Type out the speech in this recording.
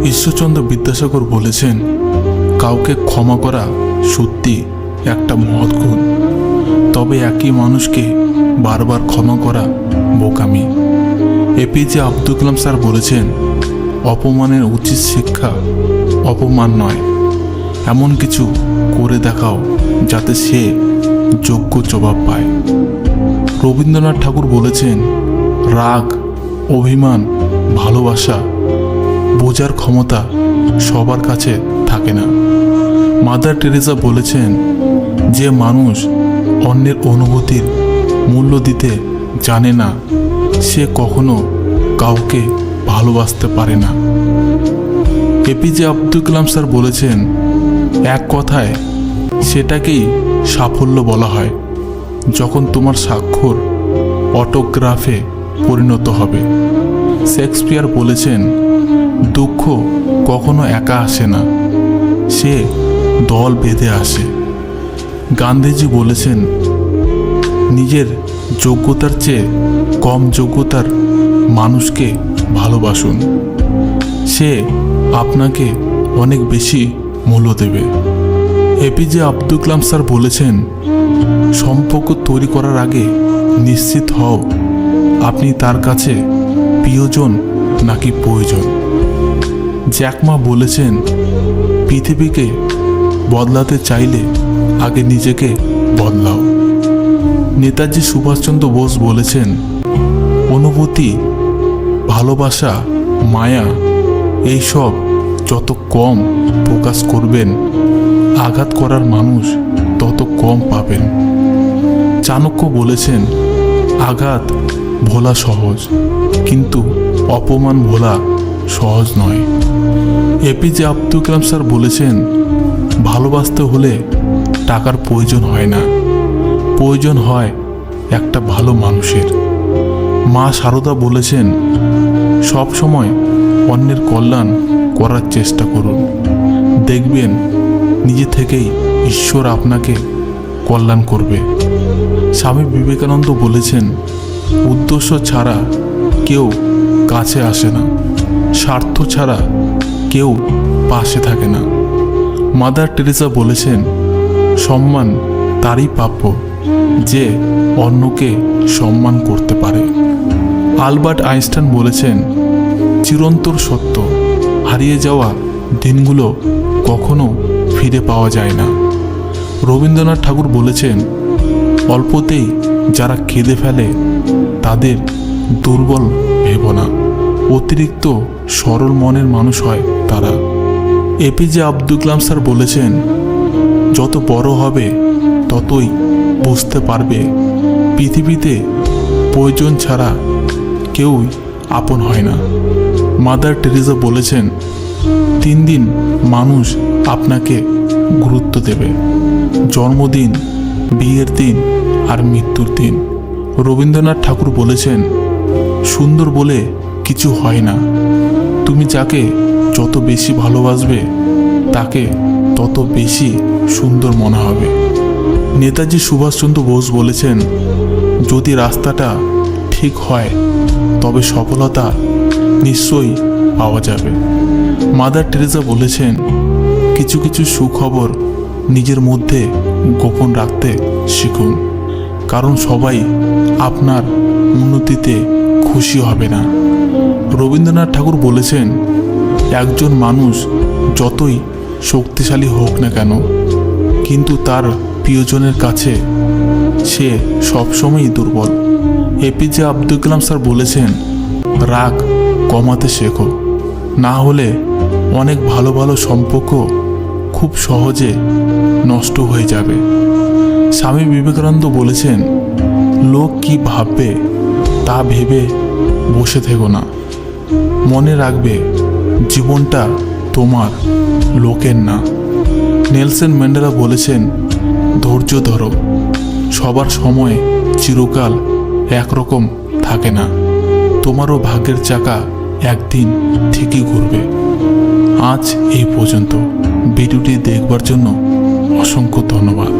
ঈশ্বরচন্দ্র বিদ্যাসাগর বলেছেন, কাউকে ক্ষমা করা সত্যি একটা মহৎ গুণ, তবে একই মানুষকে বারবার ক্ষমা করা বোকামি। এপিজে আব্দুল কালাম স্যার বলেছেন, অপমানের উচিত শিক্ষা অপমান নয়, এমন কিছু করে দেখাও যাতে সে যোগ্য জবাব পায়। রবীন্দ্রনাথ ঠাকুর বলেছেন, রাগ, অভিমান, ভালোবাসা বোঝার ক্ষমতা সবার কাছে থাকে না। মাদার টেরেসা বলেছেন, যে মানুষ অন্যের অনুভূতির মূল্য দিতে জানে না, সে কখনো কাউকে ভালোবাসতে পারে না। এপিজে আব্দুল কালাম স্যার বলেছেন, এক কথায় সেটাকেই সাফল্য বলা হয় যখন তোমার স্বাক্ষর অটোগ্রাফে পরিণত হবে। শেক্সপিয়ার বলেছেন, দুঃখ কখনো একা আসে না, সে দল বেঁধে আসে। গান্ধীজি বলেছেন, নিজের যোগ্যতার চেয়ে কম যোগ্যতার মানুষকে ভালোবাসুন, সে আপনাকে অনেক বেশি মূল্য দেবে। এপিজে আব্দুল কালাম স্যার বলেছেন, সম্পর্ক তৈরি করার আগে নিশ্চিত হও আপনি তার কাছে প্রিয়জন নাকি প্রয়োজন। জ্যাক মা বলেছেন, পৃথিবীকে বদলাতে চাইলে আগে নিজেকে বদলাও। নেতাজি সুভাষচন্দ্র বোস বলেছেন, অনুভূতি, ভালোবাসা, মায়া এইসব যত কম প্রকাশ করবেন, আঘাত করার মানুষ তত কম পাবেন। চাণক্য বলেছেন, আঘাত ভোলা সহজ, কিন্তু অপমান ভোলা সহজ নয়। এপিজে আব্দুল কালাম স্যার বলেছেন, ভালোবাসতে হলে টাকার প্রয়োজন হয় না, প্রয়োজন হয় একটা ভালো মানুষের। মা সারদা বলেছেন, সব সময় অন্যের কল্যাণ করার চেষ্টা করুন, দেখবেন নিজে থেকেই ঈশ্বর আপনাকে কল্যাণ করবে। স্বামী বিবেকানন্দ বলেছেন, উদ্দেশ্য ছাড়া কেউ কাছে আসে না, স্বার্থ ছাড়া কেউ পাশে থাকে না। মাদার টেরেসা বলেছেন, সম্মান তারই প্রাপ্য যে অন্যকে সম্মান করতে পারে। আলবার্ট আইনস্টাইন বলেছেন, চিরন্তর সত্য, হারিয়ে যাওয়া দিনগুলো কখনো ফিরে পাওয়া যায় না। রবীন্দ্রনাথ ঠাকুর বলেছেন, অল্পতেই যারা কেঁদে ফেলে তাদের দুর্বল ভেবো না, অতিরিক্ত সরল মনের মানুষ হয় তারা। এপিজে আব্দুল কালাম স্যার বলেছেন, যত বড় হবে ততই বুঝতে পারবে পৃথিবীতে প্রয়োজন ছাড়া কেউই আপন হয় না। মাদার টেরেসা বলেছেন, 3 দিন মানুষ আপনাকে গুরুত্ব দেবে, জন্মদিন, বিয়ের দিন আর মৃত্যুর দিন। রবীন্দ্রনাথ ঠাকুর বলেছেন, সুন্দর বলে কিছু হয় না, তুমি যাকে যত বেশি ভালোবাসবে তাকে তত বেশি সুন্দর মনে হবে। নেতাজি সুভাষচন্দ্র বোস বলেছেন, যদি রাস্তাটা ঠিক হয় তবে সফলতা নিশ্চয়ই পাওয়া যাবে। মাদার টেরেসা বলেছেন, কিছু কিছু সুখবর নিজের মধ্যে গোপন রাখতে শিখুন, কারণ সবাই আপনার উন্নতিতে খুশি হবে না। রবীন্দ্রনাথ ঠাকুর বলেছেন, একজন মানুষ যতই শক্তিশালী হোক না কেন, কিন্তু তার প্রিয়জনের কাছে সে সবসময়ই দুর্বল। এপিজে আব্দুল কালাম স্যার বলেছেন, রাগ কমাতে শেখো, না হলে অনেক ভালো ভালো সম্পর্ক খুব সহজে নষ্ট হয়ে যাবে। স্বামী বিবেকানন্দ বলেছেন, লোক কি ভাববে তা ভেবে বসে থেকো না, মনে রাখবে জীবনটা তোমার, লোকের না। নেলসন ম্যান্ডেলা বলেছেন, ধৈর্য ধরো, সবার সময় চিরকাল একরকম থাকে না, তোমারও ভাগ্যের চাকা একদিন ঠিকই ঘুরবে। আজ এই পর্যন্ত। ভিডিওটি দেখবার জন্য অসংখ্য ধন্যবাদ।